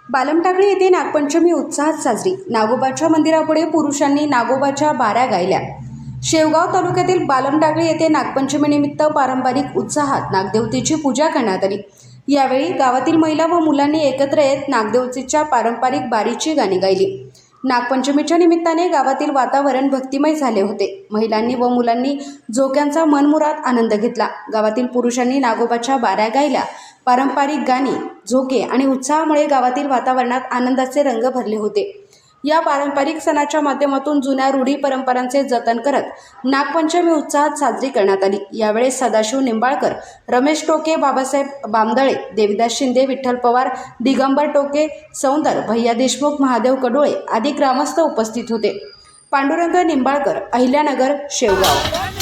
बालमटाकळी येथे नागपंचमी उत्साहात साजरी। नागोबाच्या मंदिरापुढे पुरुषांनी नागोबाच्या बाऱ्या गायल्या। शेवगाव तालुक्यातील बालमटाकळी येथे नागपंचमीनिमित्त पारंपरिक उत्साहात नागदेवतेची पूजा करण्यात आली। यावेळी गावातील महिला व मुलांनी एकत्र येत नागदेवतेच्या पारंपरिक बारीची गाणी गायली। नागपंचमीच्या निमित्ताने गावातील वातावरण भक्तिमय झाले होते। महिलांनी व मुलांनी झोक्यांचा मनमुराद आनंद घेतला। गावातील पुरुषांनी नागोबाच्या बाऱ्या गायल्या। पारंपरिक गाणी, झोके आणि उत्साहामुळे गावातील वातावरणात आनंदाचे रंग भरले होते। या पारंपरिक सणाच्या माध्यमातून जुन्या रूढी परंपरांचे जतन करत नागपंचमी उत्साहात साजरी करण्यात आली। यावेळी सदाशिव निंबाळकर, रमेश टोके, बाबासाहेब बामदळे, देविदास शिंदे, विठ्ठल पवार, दिगंबर टोके, सौंदर, भैया देशमुख, महादेव कडोळे आदी ग्रामस्थ उपस्थित होते। पांडुरंग निंबाळकर, अहिल्यानगर, शेवगाव।